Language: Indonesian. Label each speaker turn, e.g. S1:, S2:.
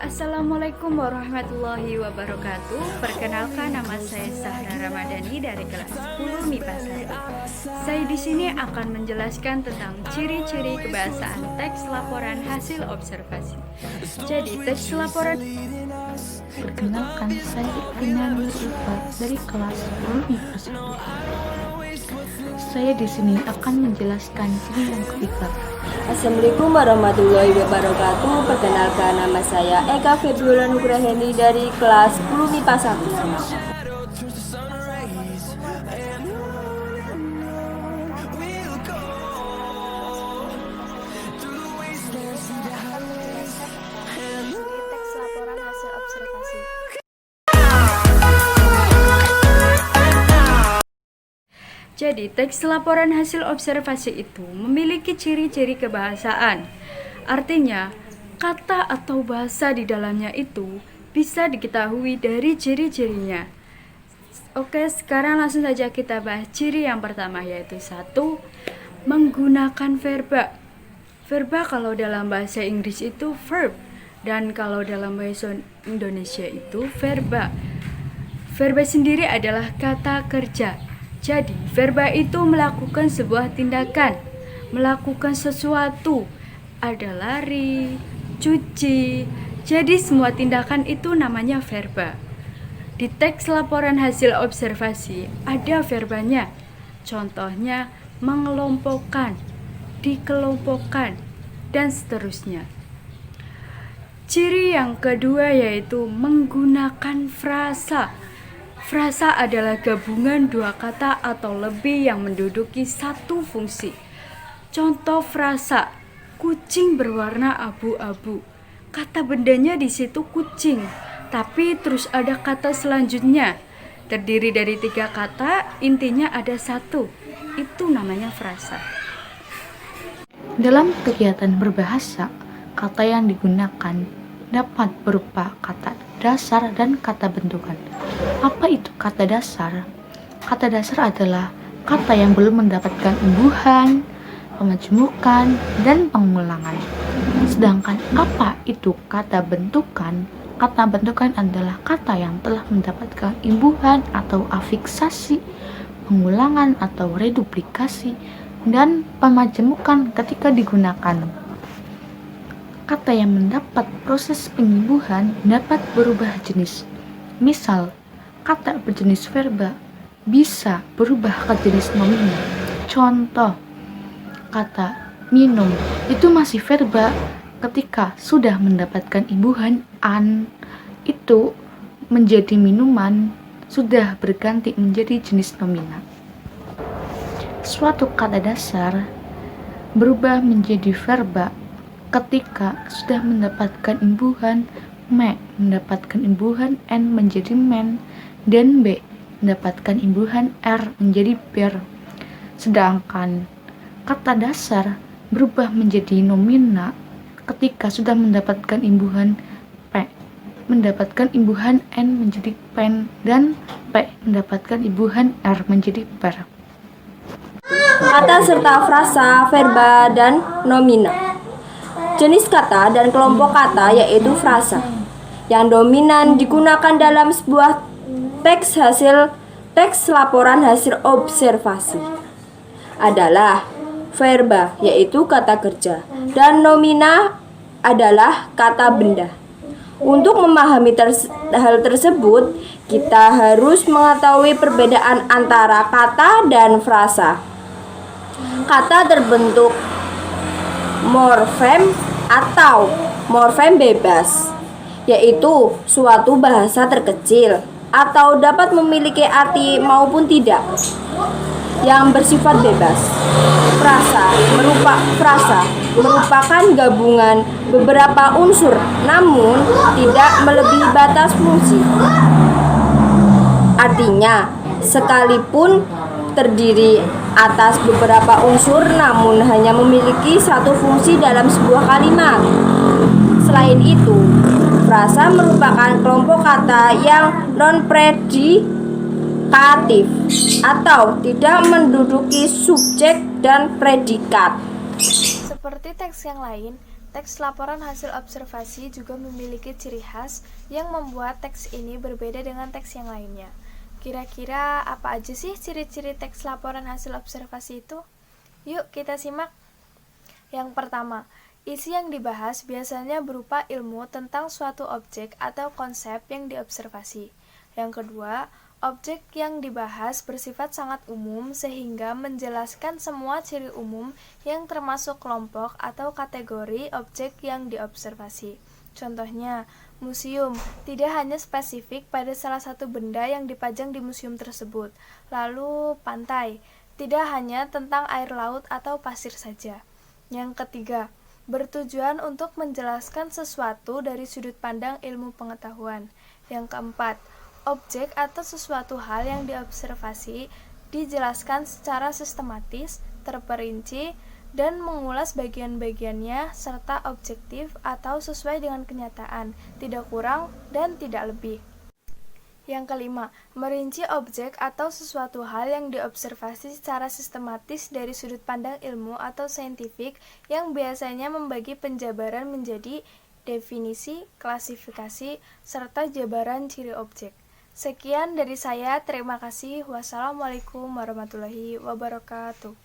S1: Assalamualaikum warahmatullahi wabarakatuh. Perkenalkan, nama saya Sahra Ramadhani dari kelas 10 MIPA 1. Saya di sini akan menjelaskan tentang ciri-ciri kebahasaan teks laporan hasil observasi. Jadi, teks laporan.
S2: Perkenalkan, saya Irvina Nurulfa dari kelas 10 MIPA 1. Saya di sini akan menjelaskan ciri yang ketiga.
S3: Assalamualaikum warahmatullahi wabarakatuh. Perkenalkan, nama saya Eka Febiola Nugraheni dari kelas 10 MIPA 1.
S1: Teks laporan hasil observasi. Jadi, teks laporan hasil observasi itu memiliki ciri-ciri kebahasaan. Artinya, kata atau bahasa di dalamnya itu bisa diketahui dari ciri-cirinya. Oke, sekarang langsung saja kita bahas ciri yang pertama, yaitu 1. Menggunakan verba. Verba kalau dalam bahasa Inggris itu verb, dan kalau dalam bahasa Indonesia itu verba. Verba sendiri adalah kata kerja. Jadi, verba itu melakukan sebuah tindakan, melakukan sesuatu, ada lari, cuci. Jadi, semua tindakan itu namanya verba. Di teks laporan hasil observasi ada verbanya. Contohnya, mengelompokkan, dikelompokkan, dan seterusnya. Ciri yang kedua yaitu menggunakan frasa. Frasa adalah gabungan dua kata atau lebih yang menduduki satu fungsi. Contoh frasa, kucing berwarna abu-abu. Kata bendanya di situ kucing, tapi terus ada kata selanjutnya. Terdiri dari 3 kata, intinya ada 1. Itu namanya frasa.
S2: Dalam kegiatan berbahasa, kata yang digunakan dapat berupa kata dasar dan kata bentukan. Apa itu kata dasar? Kata dasar adalah kata yang belum mendapatkan imbuhan, pemajemukan, dan pengulangan. Sedangkan apa itu kata bentukan? Kata bentukan adalah kata yang telah mendapatkan imbuhan atau afiksasi, pengulangan atau reduplikasi, dan pemajemukan ketika digunakan. Kata yang mendapat proses penyembuhan dapat berubah jenis. Misal, kata berjenis verba bisa berubah ke jenis nominal. Contoh, kata minum itu masih verba ketika sudah mendapatkan imbuhan an, itu menjadi minuman, sudah berganti menjadi jenis nominal. Suatu kata dasar berubah menjadi verba ketika sudah mendapatkan imbuhan me mendapatkan imbuhan n menjadi men, dan b mendapatkan imbuhan r menjadi ber. Sedangkan kata dasar berubah menjadi nomina ketika sudah mendapatkan imbuhan p mendapatkan imbuhan n menjadi pen, dan p mendapatkan imbuhan r menjadi per.
S3: Kata serta frasa, verba, dan nomina. Jenis kata dan kelompok kata yaitu frasa. Yang dominan digunakan dalam sebuah teks laporan hasil observasi adalah verba, yaitu kata kerja, dan nomina adalah kata benda. Untuk memahami hal tersebut, kita harus mengetahui perbedaan antara kata dan frasa. Kata terbentuk morfem atau morfem bebas, yaitu suatu bahasa terkecil atau dapat memiliki arti maupun tidak yang bersifat bebas. Frasa merupakan gabungan beberapa unsur namun tidak melebihi batas fungsi. Artinya, sekalipun terdiri atas beberapa unsur namun hanya memiliki satu fungsi dalam sebuah kalimat. Selain itu, frasa merupakan kelompok kata yang non-predikatif atau tidak menduduki subjek dan predikat.
S4: Seperti teks yang lain, teks laporan hasil observasi juga memiliki ciri khas yang membuat teks ini berbeda dengan teks yang lainnya. Kira-kira apa aja sih ciri-ciri teks laporan hasil observasi itu? Yuk kita simak. Yang pertama, isi yang dibahas biasanya berupa ilmu tentang suatu objek atau konsep yang diobservasi. Yang kedua, objek yang dibahas bersifat sangat umum sehingga menjelaskan semua ciri umum yang termasuk kelompok atau kategori objek yang diobservasi. Contohnya, museum tidak hanya spesifik pada salah satu benda yang dipajang di museum tersebut. Lalu, pantai tidak hanya tentang air laut atau pasir saja. Yang ketiga, bertujuan untuk menjelaskan sesuatu dari sudut pandang ilmu pengetahuan. Yang keempat, objek atau sesuatu hal yang diobservasi dijelaskan secara sistematis, terperinci, dan mengulas bagian-bagiannya serta objektif atau sesuai dengan kenyataan, tidak kurang dan tidak lebih. Yang kelima, merinci objek atau sesuatu hal yang diobservasi secara sistematis dari sudut pandang ilmu atau saintifik yang biasanya membagi penjabaran menjadi definisi, klasifikasi, serta jabaran ciri objek. Sekian dari saya, terima kasih. Wassalamualaikum warahmatullahi wabarakatuh.